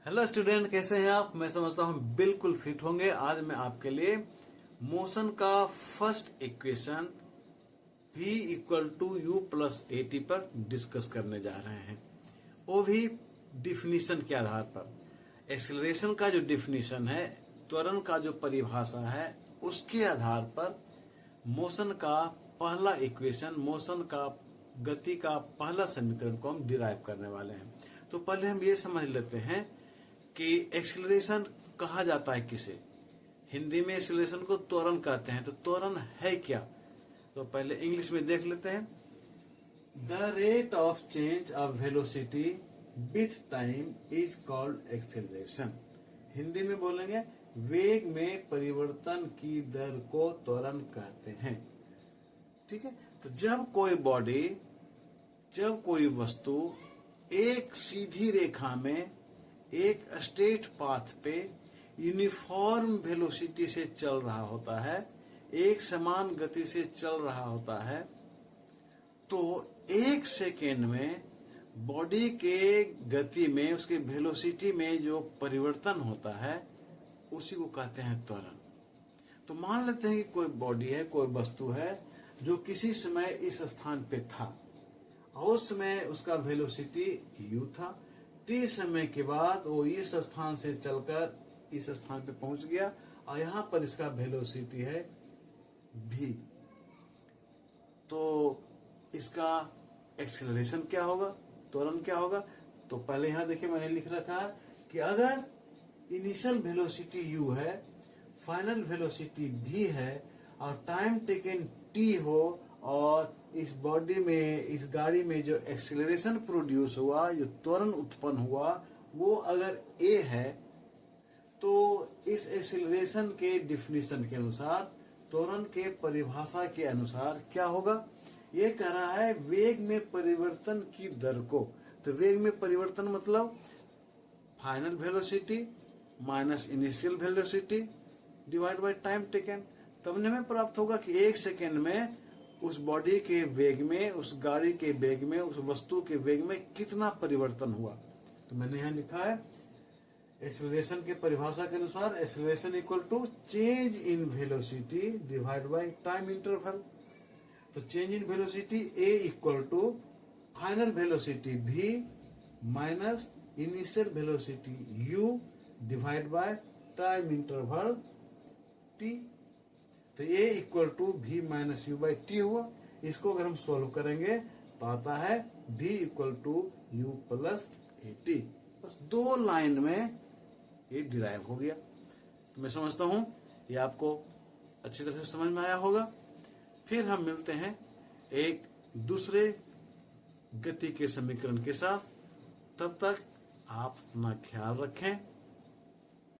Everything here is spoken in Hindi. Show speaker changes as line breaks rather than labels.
हेलो स्टूडेंट, कैसे हैं आप? मैं समझता हूं बिल्कुल फिट होंगे। आज मैं आपके लिए मोशन का first equation v equal to u plus a t पर डिस्कस करने जा रहे हैं, वो भी डिफिनीशन के आधार पर। एक्सेलरेशन का जो डिफिनीशन है, त्वरण का जो परिभाषा है, उसके आधार पर मोशन का पहला इक्वेशन, मोशन का गति का पहला समीकरण को हम डिराइव करने वाले हैं। तो पहले हम ये समझ लेते हैं कि एक्सेलरेशन कहा जाता है किसे। हिंदी में एक्सेलरेशन को त्वरण कहते हैं। तो त्वरण है क्या? तो पहले इंग्लिश में देख लेते हैं। The rate of change of velocity with time is called acceleration. Hindi में बोलेंगे वेग में परिवर्तन की दर को त्वरण कहते हैं। ठीक है। तो जब कोई वस्तु एक सीधी रेखा में, एक स्ट्रेट पाथ पे यूनिफॉर्म वेलोसिटी से चल रहा होता है, एक समान गति से चल रहा होता है, तो एक सेकेंड में बॉडी के गति में, उसके वेलोसिटी में जो परिवर्तन होता है, उसी को कहते हैं त्वरण। तो मान लेते हैं कि कोई बॉडी है, कोई वस्तु है जो किसी समय इस स्थान पे था, और उस समय उसका वेलोसिटी u था। t समय के बाद वो इस स्थान से चलकर इस स्थान पे पहुंच गया, और यहां पर इसका वेलोसिटी है v। तो इसका एक्सेलरेशन क्या होगा, त्वरण क्या होगा? तो पहले यहां देखिए मैंने लिख रखा है कि अगर इनिशियल वेलोसिटी u है, फाइनल वेलोसिटी v है, और टाइम टेकन t हो, और इस बॉडी में, इस गाड़ी में जो एक्सेलरेशन प्रोड्यूस हुआ, जो त्वरण उत्पन्न हुआ, वो अगर a है, तो इस एक्सेलरेशन के डिफिनीशन के अनुसार, त्वरण के परिभाषा के अनुसार क्या होगा? ये कह रहा है वेग में परिवर्तन की दर को। तो वेग में परिवर्तन मतलब final velocity minus initial velocity divide by time taken. तब हमें प्राप्त होगा कि एक सेकेंड में उस बॉडी के वेग में, उस गाड़ी के वेग में, उस वस्तु के वेग में कितना परिवर्तन हुआ। तो मैंने यहां लिखा है एक्सेलरेशन के परिभाषा के अनुसार acceleration equal to change in velocity divide by time interval. तो change in velocity a equal to final velocity v minus initial velocity u divide by time interval t। तो a equal to v minus u by t हुआ। इसको अगर हम सोल्व करेंगे तो आता है v equal to u plus a t. बस दो लाइन में ये डिराइव हो गया। तो मैं समझता हूं ये आपको अच्छी तरह से समझ में आया होगा। फिर हम मिलते हैं एक दूसरे गति के समीकरण के साथ। तब तक आप अपना ख्याल रखें।